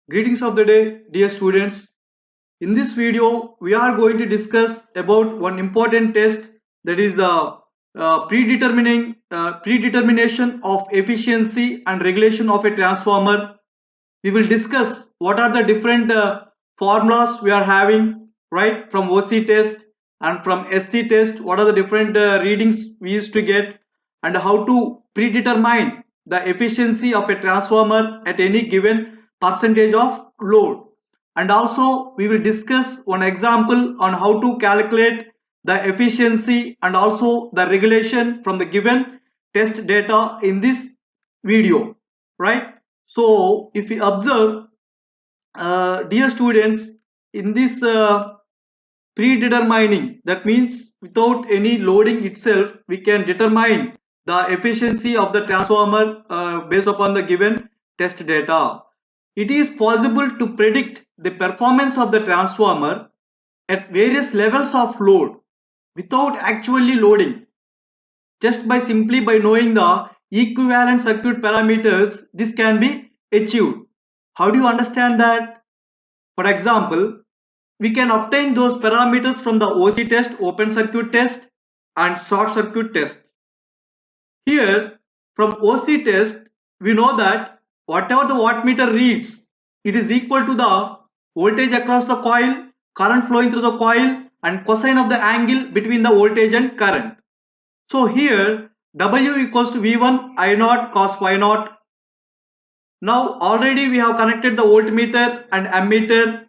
Greetings of the day, dear students. In this video, we are going to discuss about one important test, that is the predetermination of efficiency and regulation of a transformer. We will discuss what are the different formulas we are having, right, from OC test and from SC test. What are the different readings we used to get, and how to predetermine the efficiency of a transformer at any given percentage of load. And also we will discuss one example on how to calculate the efficiency and also the regulation from the given test data in this video, right? So if we observe, dear students, in this predetermining, that means without any loading itself, we can determine the efficiency of the transformer based upon the given test data. It is possible to predict the performance of the transformer at various levels of load without actually loading. Just by simply by knowing the equivalent circuit parameters, this can be achieved. How do you understand that? For example, we can obtain those parameters from the OC test, open circuit test, and short circuit test. Here, from OC test, we know that whatever the wattmeter reads, it is equal to the voltage across the coil, current flowing through the coil, and cosine of the angle between the voltage and current. So here, W equals to V1 I naught cos phi naught. Now already we have connected the voltmeter and ammeter,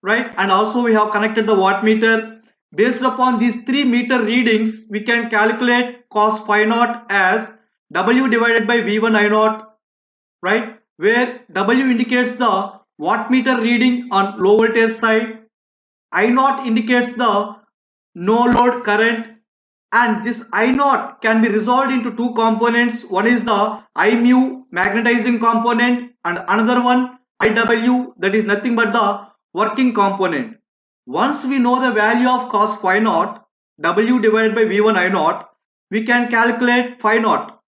right? And also we have connected the wattmeter. Based upon these 3 meter readings, we can calculate cos phi naught as W divided by V1 I naught, right? Where W indicates the wattmeter reading on low voltage side, I naught indicates the no load current, and this I naught can be resolved into two components. One is the I mu magnetizing component, and another one IW, that is nothing but the working component. Once we know the value of cos phi naught, W divided by V1 I naught, we can calculate phi naught.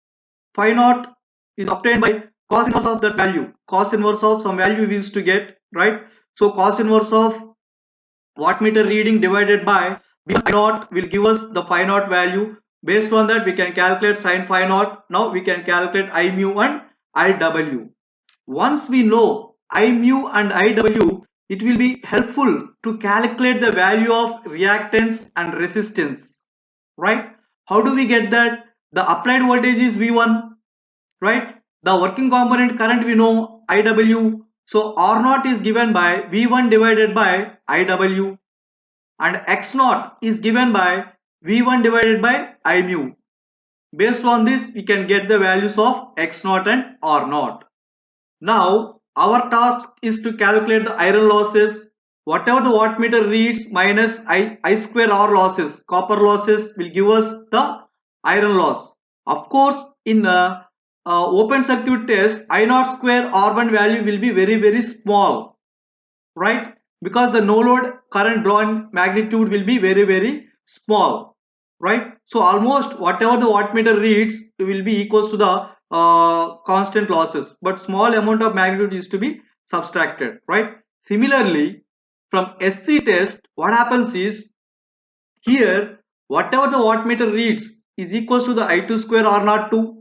Phi naught is obtained by cos inverse of that value. Cos inverse of some value we used to get, right? So cos inverse of wattmeter reading divided by V naught will give us the phi naught value. Based on that, we can calculate sin phi naught. Now we can calculate I mu and IW. Once we know I mu and IW, it will be helpful to calculate the value of reactance and resistance, right? How do we get that? The applied voltage is V1, right? The working component current we know IW. So R naught is given by V1 divided by IW, and X naught is given by V1 divided by I mu. Based on this, we can get the values of X naught and R naught. Now our task is to calculate the iron losses. Whatever the wattmeter reads minus I square R losses, copper losses, will give us the iron loss. Of course, in open circuit test, I naught square R1 value will be very small, right? Because the no load current drawn magnitude will be very small, right? So almost whatever the wattmeter reads will be equals to the constant losses, but small amount of magnitude is to be subtracted, right? Similarly, from SC test, what happens is, here whatever the wattmeter reads is equals to the I2 square R02.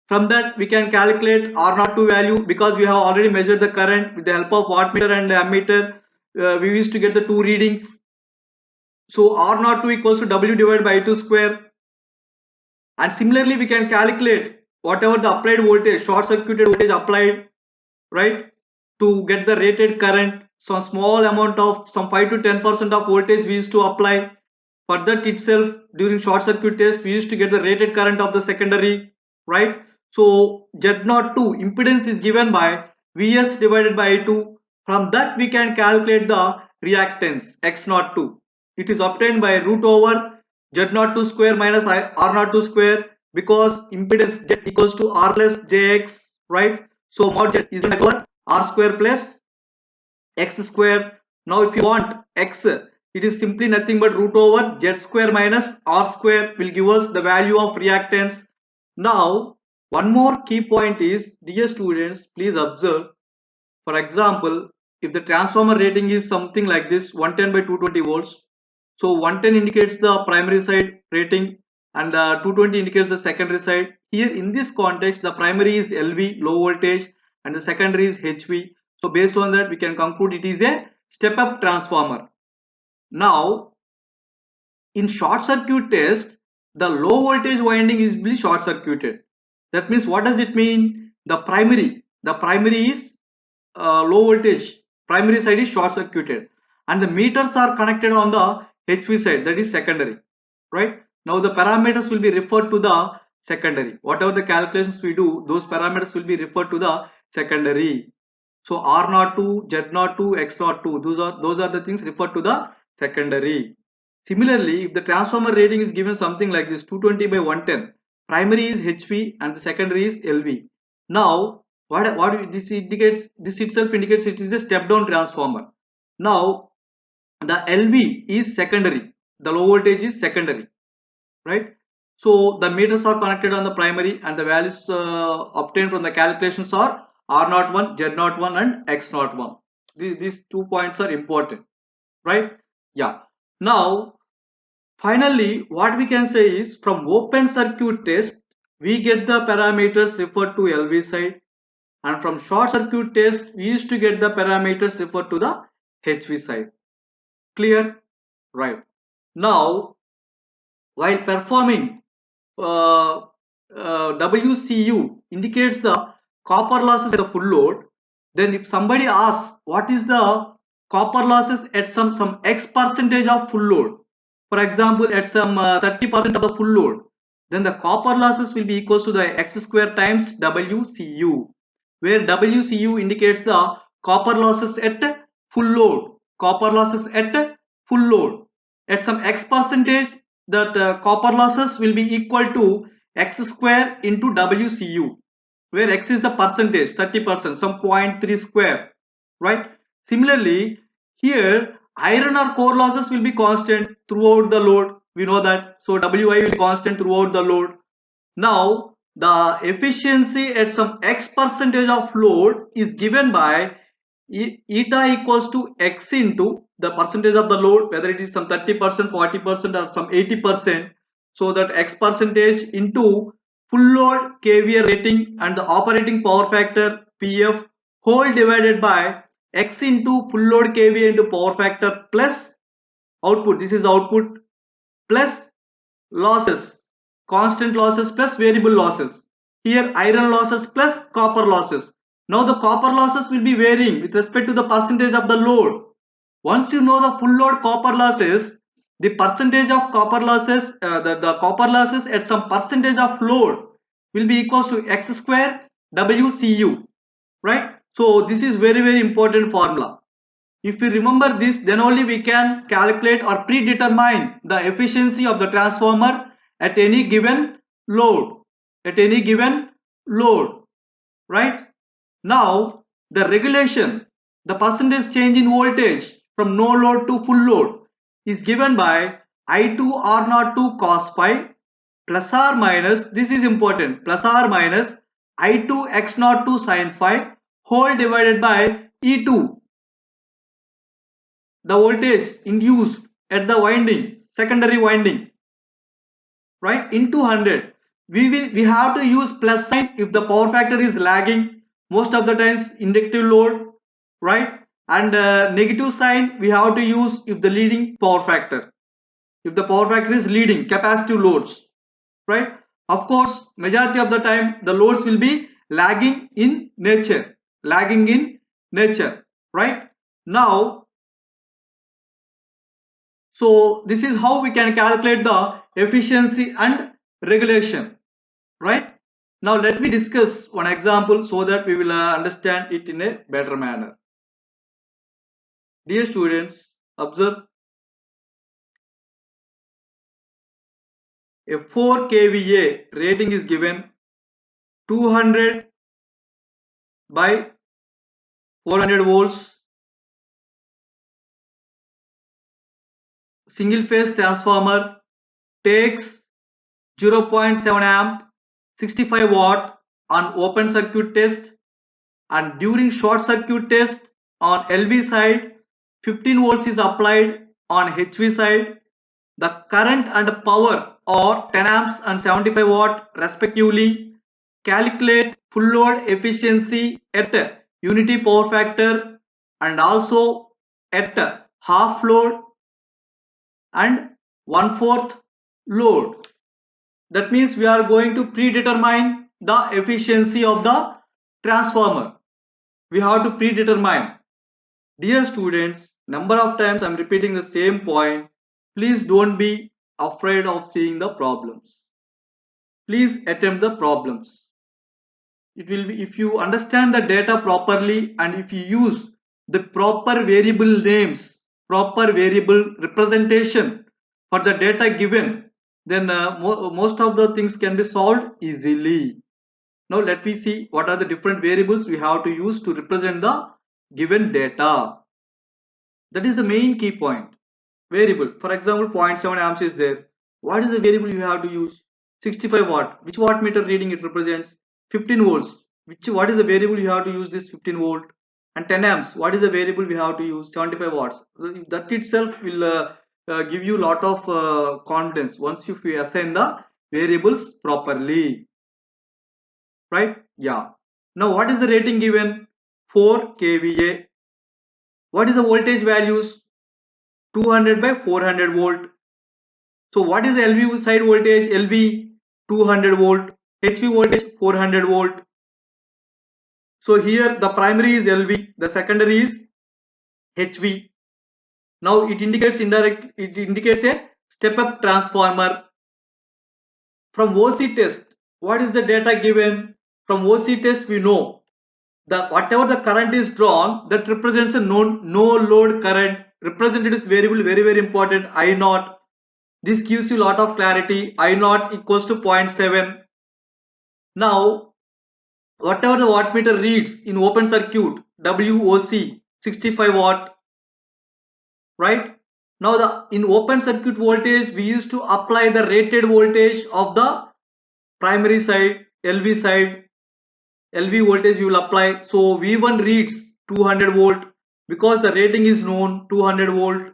From that we can calculate R02 value, because we have already measured the current with the help of wattmeter and ammeter. We used to get the two readings. So R02 equals to W divided by I2 square. And similarly we can calculate whatever the applied voltage, short circuited voltage applied, right, to get the rated current. So small amount of some 5 to 10% of voltage we used to apply. For that itself, during short circuit test, we used to get the rated current of the secondary, right? So Z02 impedance is given by Vs divided by I2. From that we can calculate the reactance X02. It is obtained by root over Z02 square minus R02 square, because impedance Z equals to R less Jx, right? So mod Z is equal to R square plus X square. Now if you want X, it is simply nothing but root over Z square minus R square will give us the value of reactance. Now one more key point is, dear students, please observe, For example, if the transformer rating is something like this, 110 by 220 volts, so 110 indicates the primary side rating and 220 indicates the secondary side. Here in this context, the primary is LV, low voltage, and the secondary is HV. So based on that, we can conclude it is a step-up transformer. Now, in short circuit test, the low voltage winding is be short circuited. That means what does it mean? The primary is low voltage, primary side is short circuited, and the meters are connected on the HV side, that is secondary, right? Now the parameters will be referred to the secondary. Whatever the calculations we do, those parameters will be referred to the secondary. So R02, Z02, X02, those are the things referred to the secondary. Similarly, if the transformer rating is given something like this, 220 by 110, primary is HV and the secondary is LV. Now, what this indicates, this itself indicates it is a step down transformer. Now, the LV is secondary, the low voltage is secondary, right? So the meters are connected on the primary and the values obtained from the calculations are R01, Z01 and X01. These 2 points are important, right? Yeah. Now, finally, what we can say is from open circuit test, we get the parameters referred to LV side, and from short circuit test, we used to get the parameters referred to the HV side. Clear? Right. Now, while performing uh, WCU indicates the copper losses at the full load, then if somebody asks what is the copper losses at some X percentage of full load, for example at some 30% of the full load, then the copper losses will be equals to the X square times WCU, where WCU indicates the copper losses at full load, copper losses at full load. At some X percentage, that copper losses will be equal to X square into WCU, where X is the percentage, 30%, some 0.3 square, right? Similarly, here iron or core losses will be constant throughout the load. We know that. So Wi will be constant throughout the load. Now, the efficiency at some X percentage of load is given by eta equals to X into the percentage of the load, whether it is some 30%, 40% or some 80%. So that X percentage into full load kVA rating and the operating power factor PF whole divided by X into full load kVA into power factor plus output. This is the output plus losses, constant losses plus variable losses. Here iron losses plus copper losses. Now the copper losses will be varying with respect to the percentage of the load. Once you know the full load copper losses, the percentage of copper losses, the copper losses at some percentage of load will be equals to X square WCU, right? So this is very important formula. If we remember this, then only we can calculate or predetermine the efficiency of the transformer at any given load. At any given load, right? Now, the regulation, the percentage change in voltage from no load to full load is given by I2 R02 cos phi plus or minus, this is important, plus or minus I2 X02 sin phi whole divided by E2, the voltage induced at the winding, secondary winding, right, into 100. We have to use plus sign if the power factor is lagging, most of the times inductive load, right, and negative sign we have to use if the leading power factor, if the power factor is leading capacitive loads, right. Of course, majority of the time the loads will be lagging in nature, lagging in nature, right. Now, so this is how we can calculate the efficiency and regulation, right? Now let me discuss one example so that we will understand it in a better manner. Dear students, observe a 4 kVA rating is given, 200 by 400 volts, single phase transformer, takes 0.7 amp, 65 watt on open circuit test, and during short circuit test on LV side 15 volts is applied, on HV side the current and power are 10 amps and 75 watt respectively. Calculate full load efficiency at unity power factor and also at half load and 1/4 load. That means we are going to predetermine the efficiency of the transformer. We have to predetermine. Dear students, number of times I am repeating the same point. Please don't be afraid of seeing the problems. Please attempt the problems. It will be, if you understand the data properly and if you use the proper variable names, proper variable representation for the data given, then most of the things can be solved easily. Now let me see what are the different variables we have to use to represent the given data. That is the main key point. Variable, for example, 0.7 amps is there. What is the variable you have to use? 65 watt. Which wattmeter reading it represents? 15 volts. What is the variable you have to use this 15 volt? And 10 amps. What is the variable we have to use? 75 watts. That itself will give you lot of confidence once you assign the variables properly. Right? Yeah. Now what is the rating given? 4 kVA. What is the voltage values? 200 by 400 volt. So what is the LV side voltage? LV 200 volt, HV voltage 400 volt. So here the primary is LV, the secondary is HV. Now it indicates a step up transformer. From OC test, what is the data given? From OC test we know that whatever the current is drawn, that represents a no load current, represented with variable, very important, I naught. This gives you a lot of clarity. I naught equals to 0.7. Now whatever the wattmeter reads in open circuit, WOC 65 watt, right? Now in open circuit voltage we used to apply the rated voltage of the primary side, LV side. LV voltage we will apply. So V1 reads 200 volt because the rating is known, 200 volt,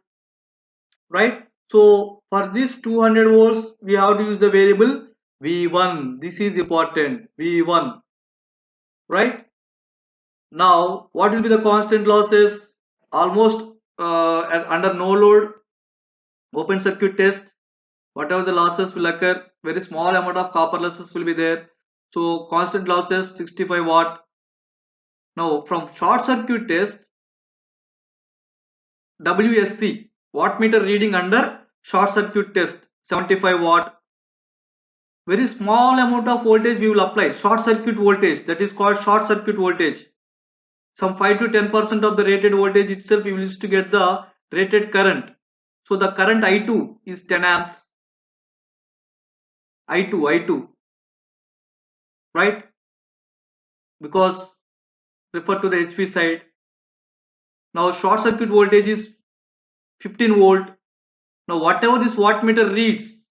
right? So for this 200 volts we have to use the variable V1. This is important, V1, right? Now what will be the constant losses? Almost under no load open circuit test, whatever the losses will occur, very small amount of copper losses will be there. So constant losses 65 watt. Now from short circuit test, WSC, wattmeter reading under short circuit test, 75 watt. Very small amount of voltage we will apply, short circuit voltage, that is called short circuit voltage. Some 5 to 10% of the rated voltage itself we will use to get the rated current. So the current I2 is 10 amps. I2, right? Because refer to the HV side. Now short circuit voltage is 15 volt. Now whatever this wattmeter reads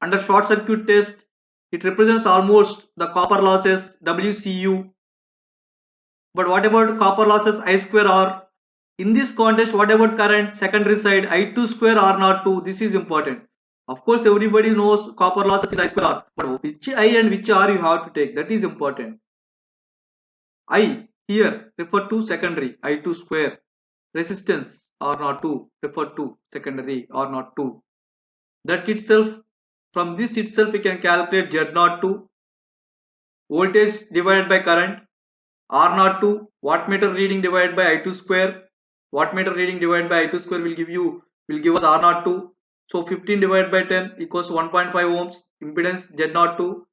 under short circuit test, it represents almost the copper losses, WCU. But what about copper losses, I square R? In this context, what about current secondary side, I2 square R naught 2? This is important. Of course, everybody knows copper losses is I square R. But which I and which R you have to take, that is important. I here refer to secondary, I2 square. Resistance R naught 2 refer to secondary R naught 2. That itself, from this itself we can calculate Z naught 2, voltage divided by current, R naught 2, wattmeter reading divided by I2 square. Wattmeter reading divided by I2 square will give us R naught 2. So 15 divided by 10 equals 1.5 ohms. Impedance Z naught 2.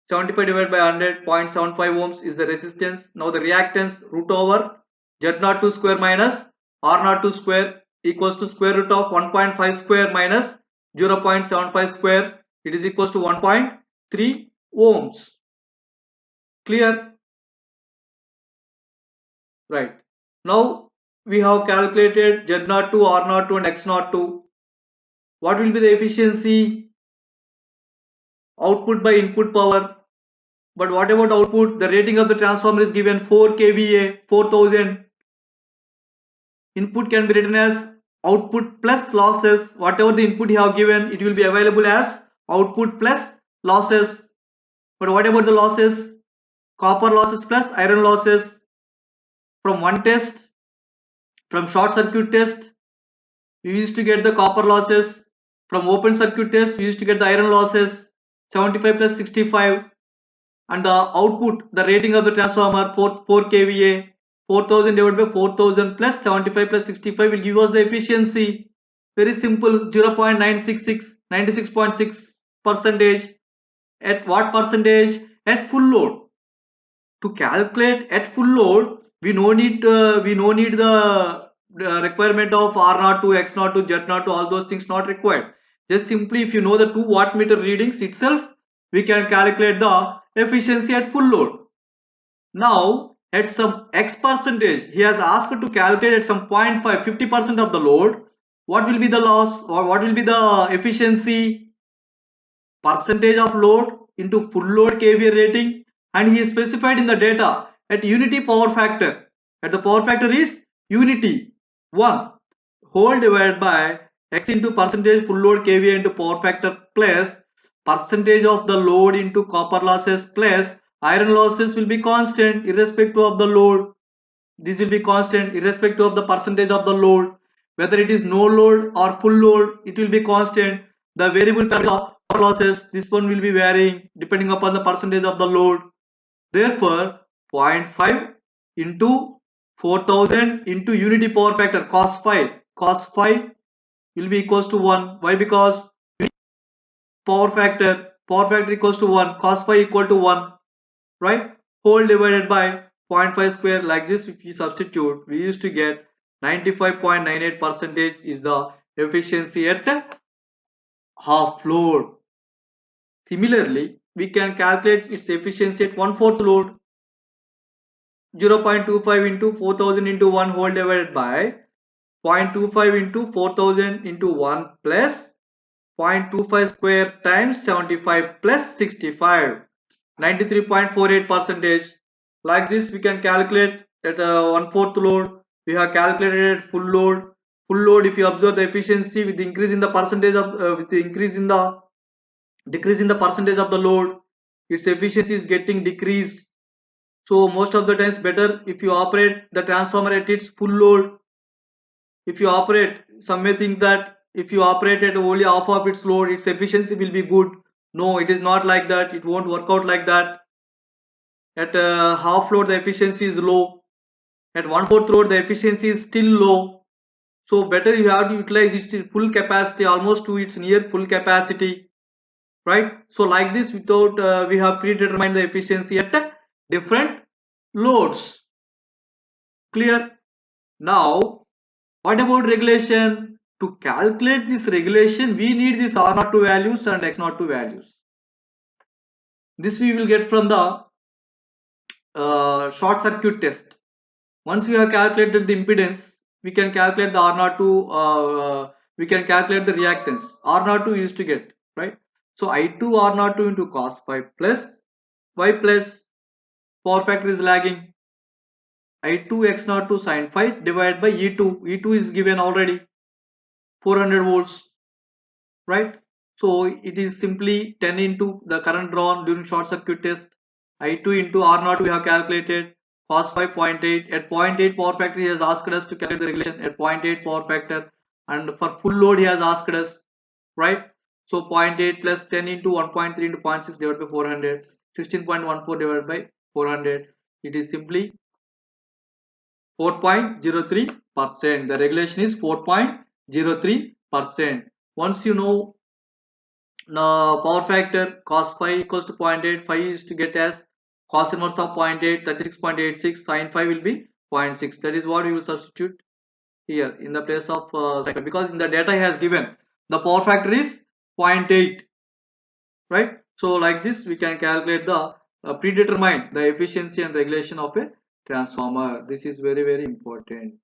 75 divided by 100, 0.75 ohms is the resistance. Now the reactance root over Z naught 2 square minus R naught 2 square equals to square root of 1.5 square minus 0.75 square. It is equals to 1.3 ohms. Clear? Right. Now we have calculated Z naught 2, R naught 2 and X naught 2. What will be the efficiency? Output by input power. But what about output? The rating of the transformer is given 4 kVA, 4000. Input can be written as output plus losses. Whatever the input you have given, it will be available as output plus losses. But what about the losses? Copper losses plus iron losses. From one test, from short circuit test, we used to get the copper losses. From open circuit test, we used to get the iron losses. 75 plus 65. And the output, the rating of the transformer, 4 kVA, 4000 divided by 4000 plus 75 plus 65 will give us the efficiency. Very simple, 0.966, 96.6 percentage. At what percentage? At full load. To calculate at full load, we no need the requirement of R0 to X0 to Z0 to all those things not required. Just simply if you know the 2 wattmeter readings itself, we can calculate the efficiency at full load. Now at some X percentage, he has asked to calculate at some 0.5, 50% of the load. What will be the loss or what will be the efficiency? Percentage of load into full load kVA rating, and he is specified in the data at unity power factor. At the power factor is unity 1 whole divided by x into percentage full load kVA into power factor plus percentage of the load into copper losses plus iron losses will be constant irrespective of the load. This will be constant irrespective of the percentage of the load. Whether it is no load or full load, it will be constant. The variable parameter of losses, this one will be varying depending upon the percentage of the load. Therefore, zero point 0.5 into 4000 into unity power factor cos phi will be equals to 1. Why? Because power factor equals to 1, cos phi equal to 1, right? Whole divided by 0.5 square. Like this, if you substitute, we used to get 95.98 percentage is the efficiency at half load. Similarly, we can calculate its efficiency at 1/4 load. 0.25 into 4000 into 1 whole divided by 0.25 into 4000 into 1 plus 0.25 square times 75 plus 65, 93.48 percentage. Like this we can calculate at 1/4 load. We have calculated at full load. Full load, if you observe the efficiency with the increase in the percentage of with the increase in the decrease in the percentage of the load, its efficiency is getting decreased. So most of the times better if you operate the transformer at its full load. If you operate, some may think that if you operate at only half of its load, its efficiency will be good. No, it is not like that. It won't work out like that. At half load the efficiency is low. At 1/4 load the efficiency is still low. So better you have to utilize its full capacity, almost to its near full capacity, right? So like this, without we have predetermined the efficiency at different loads. Clear? Now what about regulation? To calculate this regulation, we need this R02 values and X02 values. This we will get from the short circuit test. Once we have calculated the impedance, we can calculate the R02, we can calculate the reactance. R02 used to get, right? So I2 R02 into cos phi plus y plus power factor is lagging. I2 X02 sin phi divided by E2. E2 is given already 400 volts, right? So it is simply 10 into the current drawn during short circuit test. I2 into R0 we have calculated cos 5.8. At 0.8 power factor he has asked us to calculate the regulation at 0.8 power factor, and for full load he has asked us, right? So 0.8 plus 10 into 1.3 into 0.6 divided by 400, 16.14 divided by 400, it is simply 4.03%. The regulation is 4.03%. Once you know power factor, cos phi equals to 0.8, phi is to get as cos inverse of 0.8, 36.86, sin phi will be 0.6. That is what we will substitute here in the place of sin phi, because in the data he has given the power factor is 0.8, right? So like this we can calculate the predetermine the efficiency and regulation of a transformer. This is very very important.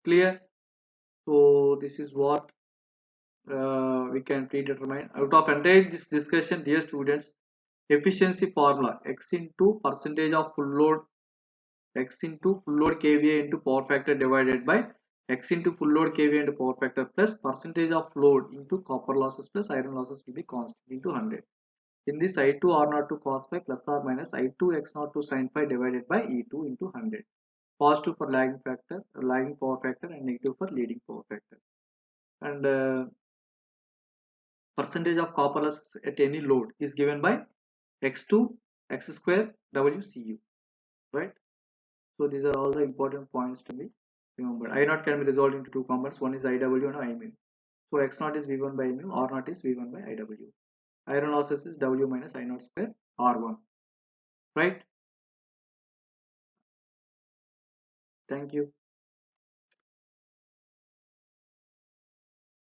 Clear? So this is what we can predetermine. Out of entire this discussion, dear students, efficiency formula, x into percentage of full load, x into full load kVA into power factor divided by x into full load kVA into power factor plus percentage of load into copper losses plus iron losses will be constant into 100. In this I2 R0 to cos phi plus or minus I2 x0 to sin phi divided by E2 into 100. Positive for lagging power factor, and negative for leading power factor. And percentage of copper loss at any load is given by x2 x square WCU, right? So these are all the important points to be remembered. I0 can be resolved into two components. One is IW and I mu. So x0 is V1 by mu, R0 is V1 by IW. Iron losses is W minus I0 square R1, right? Thank you.